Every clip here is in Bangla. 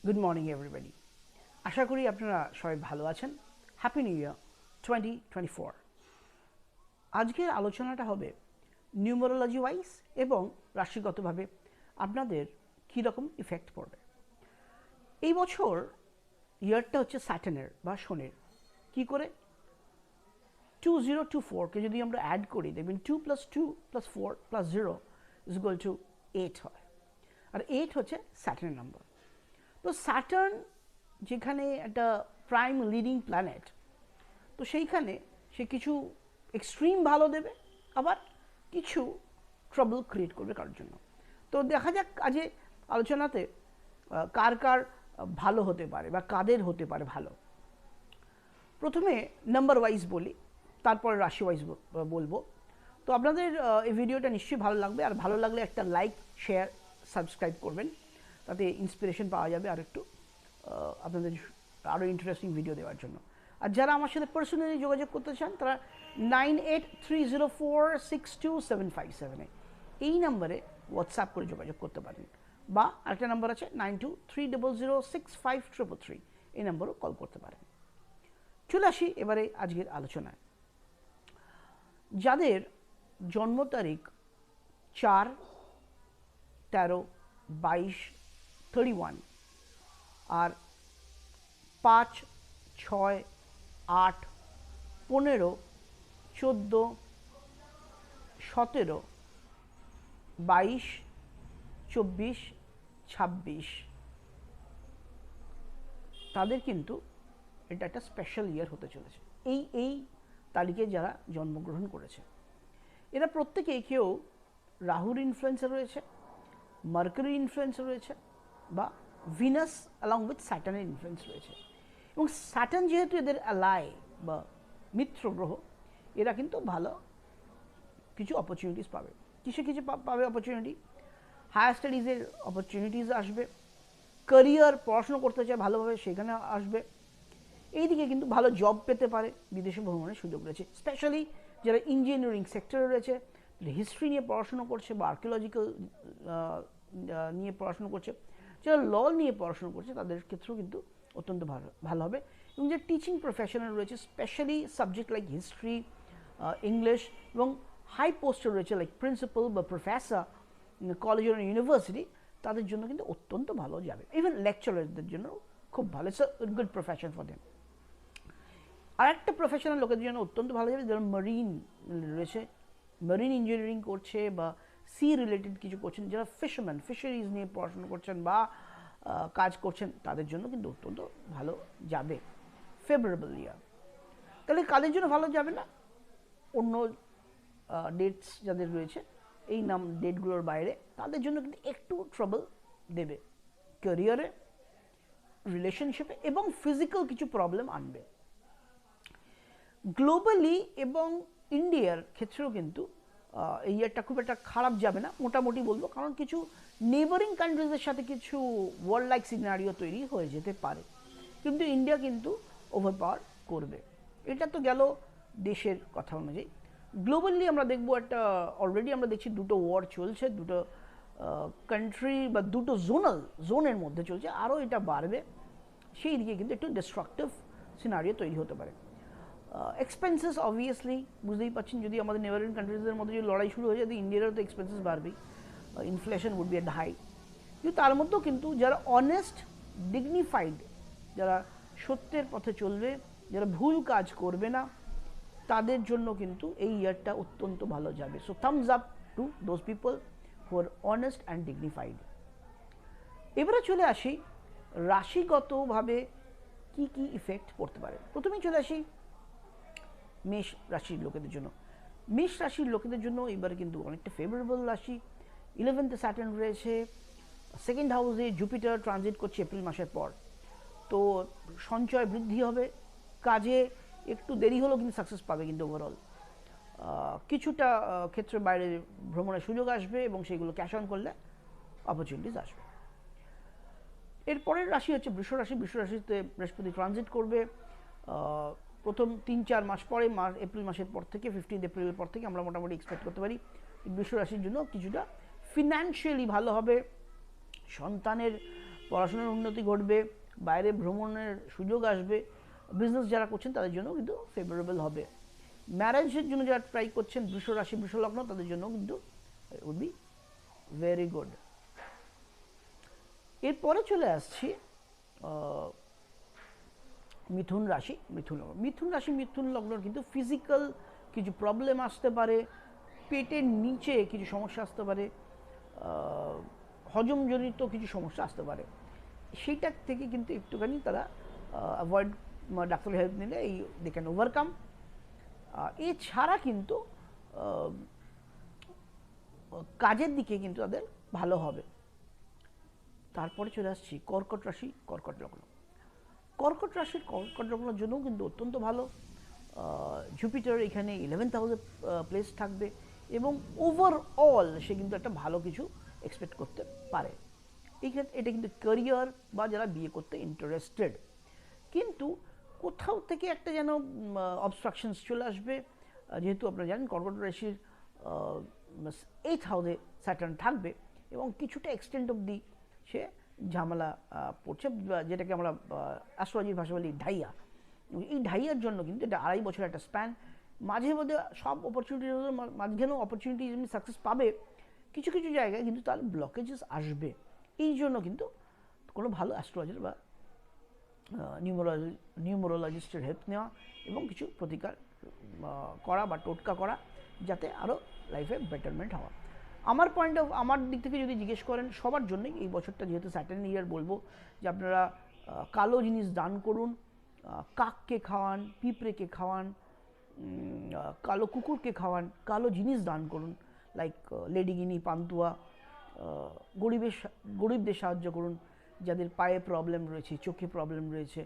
Good morning everybody. আশা করি আপনারা সবাই ভালো আছেন। Happy new year 2024। আজকের আলোচনাটা হবে নিউমারোলজি ওয়াইজ এবং রাশিগতভাবে আপনাদের কীরকম ইফেক্ট পড়বে। এই বছর ইয়ারটা হচ্ছে স্যাটার্নের বা শনির। কী করে 2024কে যদি আমরা অ্যাড করি দেখবেন 2 + 2 + 4 + 0 = 8 হয়। আর 8 হচ্ছে স্যাটার্নের নাম্বার। তো স্যাটার্ন যেখানে একটা প্রাইম লিডিং প্ল্যানেট, তো সেইখানে সে কিছু এক্সট্রিম ভালো দেবে, আবার কিছু ট্রাবল ক্রিয়েট করবে কারোর জন্য। তো দেখা যাক আজকে আলোচনাতে কার কার ভালো হতে পারে বা কাদের হতে পারে ভালো। প্রথমে নাম্বার ওয়াইজ বলি, তারপরে রাশি ওয়াইজ বলবো। তো আপনাদের এই ভিডিওটা নিশ্চয়ই ভালো লাগবে, আর ভালো লাগলে একটা লাইক, শেয়ার, সাবস্ক্রাইব করবেন, তাতে ইন্সপিরেশন পাওয়া যাবে আর একটু আপনাদের আরও ইন্টারেস্টিং ভিডিও দেওয়ার জন্য। আর যারা আমার সাথে পার্সোনালি যোগাযোগ করতে চান তারা 9830462757 এই নাম্বারে হোয়াটসঅ্যাপ করে যোগাযোগ করতে পারেন, বা আরেকটা নাম্বার আছে 9230065333, এই নাম্বারও কল করতে পারেন। চলে আসি এবারে আজকের আলোচনায়। যাদের জন্ম তারিখ 4, 13, 22, 31 আর 5, 6, 8, 15, 14, 17, 22, 24, 26 তাদের কিন্তু এটা একটা স্পেশাল ইয়ার হতে চলেছে। এই তারিখে যারা জন্মগ্রহণ করেছে এরা প্রত্যেকে কেউ রাহুর ইনফ্লুয়েন্সে রয়েছে, মার্কারির ইনফ্লুয়েন্সে রয়েছে, বা ভিনাস অ্যালং উইথ স্যাটার্নের ইনফ্লুয়েন্স রয়েছে। এবং স্যাটার্ন যেহেতু এদের অ্যালাই বা মিত্র গ্রহ, এরা কিন্তু ভালো কিছু অপরচুনিটিস পাবে। কিছু পাবে অপরচুনিটি, হায়ার স্টাডিজের অপরচুনিটিস আসবে, ক্যারিয়ার পড়াশুনো করতে চায় ভালোভাবে সেখানে আসবে। এইদিকে কিন্তু ভালো জব পেতে পারে, বিদেশে ভ্রমণের সুযোগ রয়েছে। স্পেশালি যারা ইঞ্জিনিয়ারিং সেক্টরে রয়েছে, হিস্ট্রি নিয়ে পড়াশুনো করছে বা আর্কিওলজিক্যাল নিয়ে পড়াশুনো করছে, যারা ল নিয়ে পড়াশুনো করছে তাদের ক্ষেত্রেও কিন্তু অত্যন্ত ভালো হবে। এবং যে টিচিং প্রফেশনে রয়েছে, specially subject like history, English, এবং হাই পোস্টে রয়েছে লাইক প্রিন্সিপাল বা প্রফেসর কলেজ আর ইউনিভার্সিটি, তাদের জন্য কিন্তু অত্যন্ত ভালো যাবে। ইভেন লেকচারারদের জন্য খুব ভালো, it's a good profession for them. আর একটা প্রফেশনাল লোকেদের জন্য অত্যন্ত ভালো যাবে যারা মারিন রয়েছে, মারিন ইঞ্জিনিয়ারিং করছে বা সি রিলেটেড কিছু করছেন, যারা ফিশারম্যান, ফিশারিজ নিয়ে পড়াশোনা করছেন বা কাজ করছেন, তাদের জন্য কিন্তু অত্যন্ত ভালো যাবে। ফেভারেবল ইয়ার। তাহলে কাদের জন্য ভালো যাবে না? অন্য ডেটস যাদের রয়েছে এই ডেটগুলোর বাইরে, তাদের জন্য কিন্তু একটু ট্রাবল দেবে, ক্যারিয়ারে, রিলেশনশিপে, এবং ফিজিক্যাল কিছু প্রবলেম আনবে। গ্লোবালি এবং ইন্ডিয়ার ক্ষেত্রেও কিন্তু এই ইয়ারটা খুব একটা খারাপ যাবে না, মোটামুটি বলবো, কারণ কিছু নেবারিং কান্ট্রিজের সাথে কিছু ওয়ার্ল্ড লাইক সিনারিও তৈরি হয়ে যেতে পারে, কিন্তু ইন্ডিয়া কিন্তু ওভারপাওয়ার করবে। এটা তো গেল দেশের কথা অনুযায়ী। গ্লোবালি আমরা দেখবো একটা, অলরেডি আমরা দেখছি দুটো ওয়ার চলছে, দুটো কান্ট্রি বা দুটো জোনের মধ্যে চলছে, আরও এটা বাড়বে। সেই দিকে কিন্তু একটু ডিস্ট্রাকটিভ সিনারিও তৈরি হতে পারে। এক্সপেন্সেস অবভিয়াসলি বুঝতেই পারছেন, যদি আমাদের নেবারিং কান্ট্রিজের মধ্যে যদি লড়াই শুরু হয়ে যায়, ইন্ডিয়ারও তো এক্সপেন্সেস বাড়বেই, inflation would be at high. কিন্তু তার মধ্যেও কিন্তু যারা অনেস্ট, ডিগনিফাইড, যারা সত্যের পথে চলবে, যারা ভুল কাজ করবে না, তাদের জন্য কিন্তু এই ইয়ারটা অত্যন্ত ভালো যাবে। So thumbs up to those people who are honest and dignified. এবারে চলে আসি রাশিগতভাবে কি কি ইফেক্ট পড়তে পারে। প্রথমেই চলে আসি মেষ রাশির লোকেদের জন্য। মেষ রাশির লোকেদের জন্য এবারে কিন্তু অনেকটা ফেভারেবল রাশি। 11th স্যাটার্ন রয়েছে, সেকেন্ড হাউসে জুপিটার ট্রানজিট করছে এপ্রিল মাসের পর। তো সঞ্চয় বৃদ্ধি হবে, কাজে একটু দেরি হলেও কিন্তু সাকসেস পাবে, কিন্তু ওভারঅল কিছুটা ক্ষেত্রে বাইরে ভ্রমণের সুযোগ আসবে এবং সেইগুলো ক্যাশ অন করলে অপরচুনিটিস আসবে। এরপরের রাশি হচ্ছে বৃষ রাশি। বৃষ রাশিতে বৃহস্পতি ট্রানজিট করবে প্রথম 3-4 মাস পরে, এপ্রিল মাসের পর থেকে, 15 এপ্রিলের পর থেকে আমরা মোটামুটি এক্সপেক্ট করতে পারি বৃষ রাশির জন্য কিছুটা ফিনান্সিয়ালি ভালো হবে, সন্তানের পড়াশোনার উন্নতি ঘটবে, বাইরে ভ্রমণের সুযোগ আসবে, বিজনেস যারা করছেন তাদের জন্য কিন্তু ফেভারেবল হবে। ম্যারেজের জন্য যারা ট্রাই করছেন বৃষ রাশি বৃষ লগ্ন, তাদের জন্য কিন্তু উড বি ভেরি গুড। এরপরে চলে আসছি মিথুন রাশি মিথুন লগ্ন। মিথুন রাশি মিথুন লগ্নর কিন্তু ফিজিক্যাল কিছু প্রবলেম আসতে পারে, পেটের নিচে কিছু সমস্যা আসতে পারে, হজমজনিত কিছু সমস্যা আসতে পারে, সেইটার থেকে কিন্তু একটুখানি তারা অ্যাভয়েড, ডাক্তারের হেল্প নিলে এই দে ক্যান ওভারকাম। এছাড়া কিন্তু কাজের দিকে কিন্তু তাদের ভালো হবে। তারপরে চলে আসছি কর্কট রাশি কর্কট লগ্ন। কর্কট রাশির কর্কট লগ্নের জন্যও কিন্তু অত্যন্ত ভালো। জুপিটার এখানে 11th হাউসে প্লেস থাকবে এবং ওভারঅল সে কিন্তু একটা ভালো কিছু এক্সপেক্ট করতে পারে। এটা কিন্তু ক্যারিয়ার বা যারা বিয়ে করতে ইন্টারেস্টেড, কিন্তু কোথাও থেকে একটা যেন অবস্ট্রাকশনস চলে আসবে। যেহেতু আপনারা জানেন কর্কট রাশির 8th হাউসে স্যাটার্ন থাকবে এবং কিছুটা এক্সটেন্ট অবধি সে ঝামেলা পড়ছে, যেটাকে আমরা অ্যাস্ট্রোলজির ভাষা বলি ঢাইয়া। এই ঢাইয়ার জন্য কিন্তু এটা 2.5 বছর একটা স্প্যান, মাঝে মধ্যে সব অপরচুনিটির মাঝখানেও অপরচুনিটি যেমনি সাকসেস পাবে, কিছু কিছু জায়গায় কিন্তু তার ব্লকেজেস আসবে। এই জন্য কিন্তু কোনো ভালো অ্যাস্ট্রোলজার বা নিউমোরোলজিস্টের হেল্প নেওয়া এবং কিছু প্রতিকার করা বা টোটকা করা, যাতে আরও লাইফে বেটারমেন্ট হওয়া। আমার দিক থেকে যদি জিজ্ঞেস করেন, সবার জন্যই এই বছরটা যেহেতু স্যাটার্ন ইয়ার, বলবো যে আপনারা কালো জিনিস দান করুন, কাককে খাওয়ান, পিঁপড়েকে খাওয়ান, কালো কুকুরকে খাওয়ান, কালো জিনিস দান করুন, লাইক লেডিগিনি, পান্তুয়া, গরিবদের সাহায্য করুন, যাদের পায়ে প্রবলেম রয়েছে, চোখে প্রবলেম রয়েছে,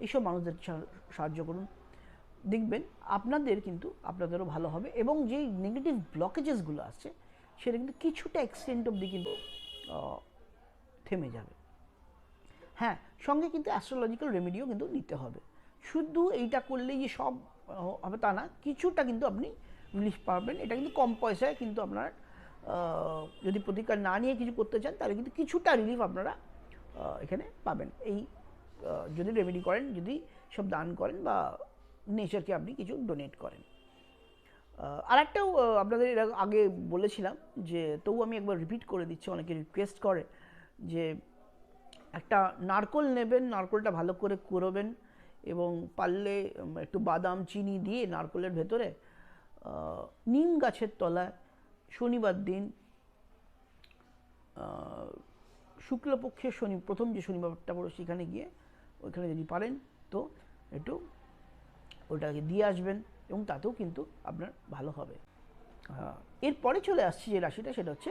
এইসব মানুষদের সাহায্য করুন। দেখবেন আপনাদেরও ভালো হবে এবং যেই নেগেটিভ ব্লকেজেসগুলো আসছে সেটা কিন্তু কিছুটা এক্সটেন্ট অবধি কিন্তু থেমে যাবে। হ্যাঁ, সঙ্গে কিন্তু অ্যাস্ট্রোলজিক্যাল রেমেডিও কিন্তু নিতে হবে। শুধু এইটা করলেই যে সব হবে তা না, কিছুটা কিন্তু আপনি রিলিফ পাবেন। এটা কিন্তু কম পয়সায় কিন্তু আপনার যদি প্রতিকার না নিয়ে কিছু করতে চান, তাহলে কিন্তু কিছুটা রিলিফ আপনারা এখানে পাবেন। এই যদি রেমেডি করেন, যদি সব দান করেন বা নেচারকে আপনি কিছু ডোনেট করেন। আর একটাও আপনাদের এর আগে বলেছিলাম, যে তবু আমি একবার রিপিট করে দিচ্ছি, অনেকে রিকোয়েস্ট করে যে একটা নারকোল নেবেন, নারকোলটা ভালো করে কুড়োবেন এবং পারলে একটু বাদাম চিনি দিয়ে নারকোলের ভেতরে নিম গাছের তলায় শনিবার দিন, শুক্লপক্ষের প্রথম যে শনিবারটা পড়ে সেখানে গিয়ে ওইখানে যদি পারেন তো একটু ওটাকে দিয়ে আসবেন এবং তাতেও কিন্তু আপনার ভালো হবে। এরপরে চলে আসছি যে রাশিটা, সেটা হচ্ছে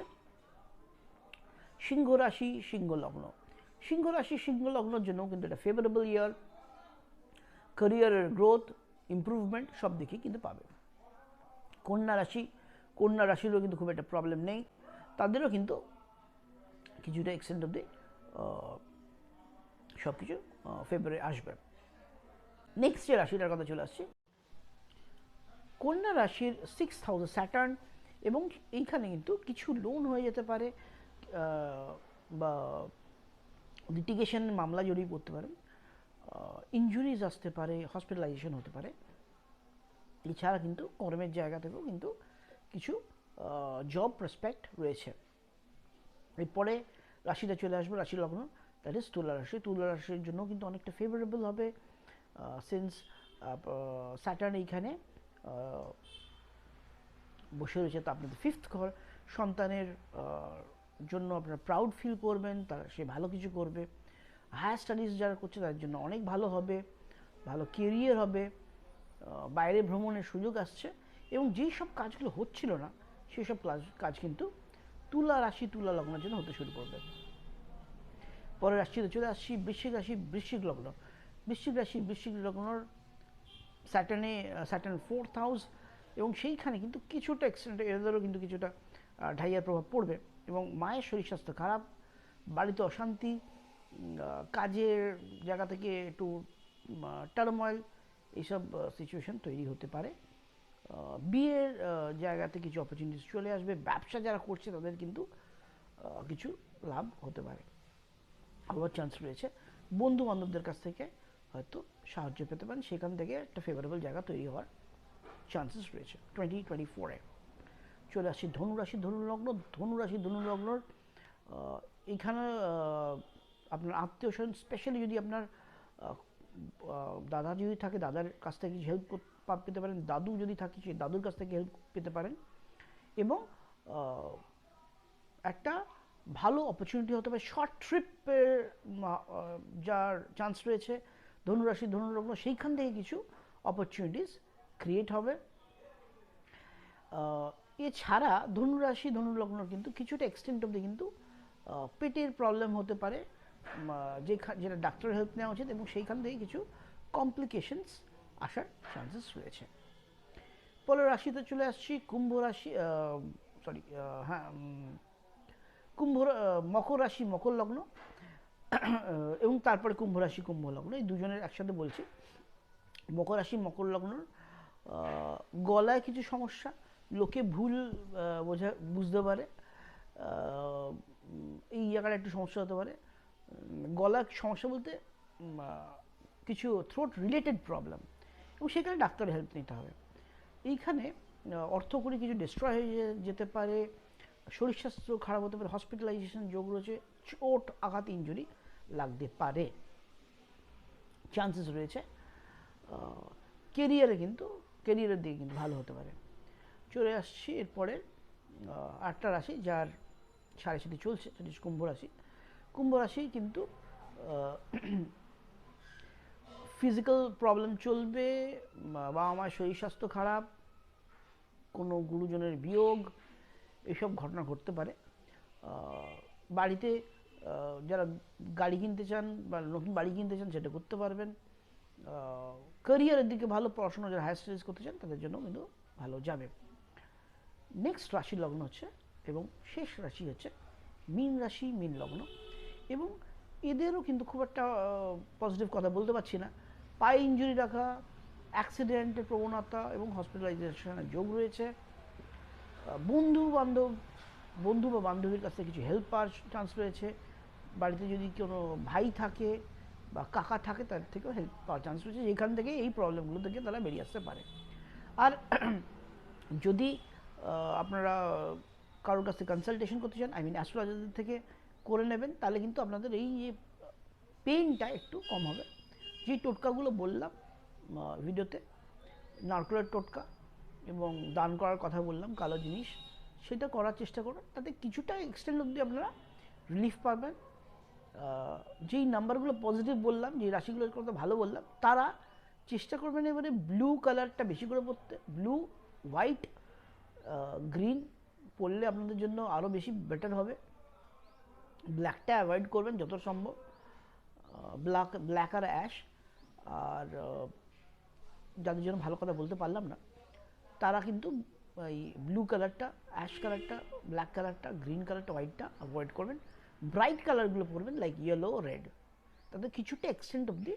সিংহ রাশি সিংহ লগ্ন। সিংহ রাশি সিংহ লগ্নের জন্য কিন্তু এটা ফেভারেবল ইয়ার, ক্যারিয়ারের গ্রোথ, ইমপ্রুভমেন্ট সব দিকেই কিন্তু পাবে। কন্যা রাশিরও কিন্তু খুব একটা প্রবলেম নেই, তাদেরও কিন্তু কিছুটা এক্সটেন্ট অবধি সব কিছু ফেভারে আসবে। নেক্সট যে রাশিটার কথা চলে আসছে, কন্যা রাশির 6th হাউসে স্যাটার্ন, এবং এইখানে কিন্তু কিছু লোন হয়ে যেতে পারে বা লিটিগেশন মামলা জড়িয়ে পড়তে পারেন, ইনজুরিজ আসতে পারে, হসপিটালাইজেশন হতে পারে। এছাড়া কিন্তু কর্মের জায়গা থেকেও কিন্তু কিছু জব প্রসপেক্ট রয়েছে। এরপরে রাশিটা চলে আসবে, রাশি লগ্ন, দ্যাট ইজ তুলা রাশি। তুলা রাশির জন্য কিন্তু অনেকটা ফেভারেবল হবে, সিন্স স্যাটার্ন এইখানে বসে রয়েছে, তা আপনাদের 5th ঘর। সন্তানের জন্য আপনারা প্রাউড ফিল করবেন, সে ভালো কিছু করবে। হায়ার স্টাডিজ যারা করছে তাদের জন্য অনেক ভালো হবে, ভালো কেরিয়ার হবে, বাইরে ভ্রমণের সুযোগ আসছে এবং যেই সব কাজগুলো হচ্ছিল না সেই সব কাজ কিন্তু তুলা রাশি তুলা লগ্নের জন্য হতে শুরু করবে। পরের রাশিতে চলে আসছি বৃশ্চিক রাশি বৃশ্চিক লগ্ন। বৃশ্চিক রাশি বৃশ্চিক লগ্নর স্যাটার্ন 4th হাউস, এবং সেইখানে কিন্তু কিছুটা এক্সটেন্ট এদেরও কিন্তু কিছুটা ঢাইয়ার প্রভাব পড়বে এবং মায়ের শরীর স্বাস্থ্য খারাপ, বাড়িতে অশান্তি, কাজের জায়গা থেকে একটু টার্ময়েল, এইসব সিচুয়েশন তৈরি হতে পারে। বিয়ের জায়গাতে কিছু অপরচুনিটিস চলে আসবে। ব্যবসা যারা করছে তাদের কিন্তু কিছু লাভ হতে পারে। হওয়ার চান্স রয়েছে। বন্ধু বান্ধবদের কাছ থেকে হয়তো সাহায্য পেতে পারেন, সেখান থেকে একটা ফেভারেবল জায়গা তৈরি হওয়ার চান্সেস রয়েছে 2024-এ। চলে আসছি ধনুরাশি ধনুলগ্ন। ধনুরাশি ধনুলগ্নর এইখানে আপনার আত্মীয় স্বজন, স্পেশালি যদি আপনার দাদা যদি থাকে দাদার কাছ থেকে কিছু হেল্প পেতে পারেন, দাদু যদি থাকে সেই দাদুর কাছ থেকে হেল্প পেতে পারেন, এবং একটা ভালো অপরচুনিটি হতে পারে শর্ট ট্রিপের যার চান্স রয়েছে ধনুরাশি ধনুলগ্ন, সেইখান থেকে কিছু অপরচুনিটিস ক্রিয়েট হবে। এছাড়া ধনুরাশি ধনুলগ্নর কিন্তু কিছুটা এক্সটেন্ট অবধি কিন্তু পেটের প্রবলেম হতে পারে, যেটা ডাক্তারের হেল্প নেওয়া উচিত, এবং সেইখান থেকে কিছু কমপ্লিকেশনস আসার চান্সেস রয়েছে। পরের রাশিতে চলে আসছি কুম্ভ রাশি, সরি হ্যাঁ মকর রাশি মকর লগ্ন এবং তারপরে কুম্ভ রাশি কুম্ভ লগ্ন, এই দুজনের একসাথে বলছি। মকর রাশি মকর লগ্নর গলায় কিছু সমস্যা, লোকে ভুল বুঝতে পারে, এই জায়গাটা একটু সমস্যা হতে পারে। গলার সমস্যা বলতে কিছু থ্রোট রিলেটেড প্রবলেম, এবং সেখানে ডাক্তারের হেল্প নিতে হবে। এইখানে অর্থকরী কিছু ডিস্ট্রয় হয়ে যেতে পারে, শরীর স্বাস্থ্য খারাপ হতে পারে, হসপিটালাইজেশন যোগ রয়েছে, চোট আঘাত ইনজুরি লাগতে পারে, চান্সেস রয়েছে। কেরিয়ারের দিকে কিন্তু ভালো হতে পারে। চলে আসছি এরপরে আটটা রাশি যার সাড়ে সাথে চলছে, সেটি হচ্ছে কুম্ভ রাশি। কুম্ভ রাশি কিন্তু ফিজিক্যাল প্রবলেম চলবে, বাবা মায়ের শরীর স্বাস্থ্য খারাপ, কোনো গুরুজনের বিয়োগ, এসব ঘটনা ঘটতে পারে। বাড়িতে যারা গাড়ি কিনতে চান বা নতুন বাড়ি কিনতে চান সেটা করতে পারবেন। ক্যারিয়ারের দিকে ভালো, পড়াশোনা যারা হায়ার স্টাডিজ করতে চান তাদের জন্য কিন্তু ভালো যাবে। নেক্সট রাশি লগ্ন হচ্ছে এবং শেষ রাশি হচ্ছে মীন রাশি মীন লগ্ন, এবং এদেরও কিন্তু খুব একটা পজিটিভ কথা বলতে পারছি না। পায়ে ইঞ্জুরি রাখা, অ্যাক্সিডেন্টের প্রবণতা এবং হসপিটালাইজেশনের যোগ রয়েছে। বন্ধু বা বান্ধবীর কাছ থেকে কিছু হেল্প পাওয়ার চান্স রয়েছে। বাড়িতে যদি কোনো ভাই থাকে বা কাকা থাকে তার থেকেও হেল্প পাওয়ার চান্স রয়েছে, যেখান থেকে এই প্রবলেমগুলো থেকে তারা বেরিয়ে আসতে পারে। আর যদি আপনারা কারোর কাছ থেকে কনসালটেশন করতে চান, অ্যাস্ট্রোলজারদের থেকে করে নেবেন, তাহলে কিন্তু আপনাদের এই পেইনটা একটু কম হবে। যে টোটকাগুলো বললাম ভিডিওতে, নারকেলের টোটকা এবং দান করার কথা বললাম কালো জিনিস, সেটা করার চেষ্টা করুন, তাতে কিছুটা এক্সটেন্ড অবধি আপনারা রিলিফ পাবেন। যেই নাম্বারগুলো পজিটিভ বললাম, যে রাশিগুলোর কথা ভালো বললাম, তারা চেষ্টা করবেন এবারে ব্লু কালারটা বেশি করে পড়তে। ব্লু, হোয়াইট, গ্রিন পড়লে আপনাদের জন্য আরও বেশি বেটার হবে। ব্ল্যাকটা অ্যাভয়েড করবেন যত সম্ভব, ব্ল্যাক আর অ্যাশ। আর যাদের জন্য ভালো কথা বলতে পারলাম না, তারা কিন্তু এই ব্লু কালারটা, অ্যাশ কালারটা, ব্ল্যাক কালারটা, গ্রিন কালারটা, হোয়াইটটা অ্যাভয়েড করবেন। ব্রাইট কালারগুলো পরবেন, লাইক ইয়েলো, রেড। তাতে কিছুটা এক্সটেন্ট অবধি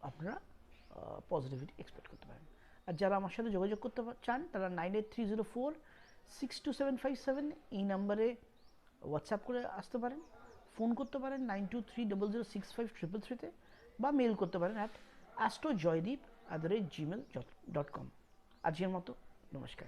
আপনারা পজিটিভিটি এক্সপেক্ট করতে পারেন। আর যারা আমার সাথে যোগাযোগ করতে চান তারা 9830462757 এই নাম্বারে হোয়াটসঅ্যাপ করে আসতে পারেন, ফোন করতে পারেন 9230065333-তে, বা মেল করতে পারেন @astrojoydeep@gmail.com। আজকের মতো নমস্কার।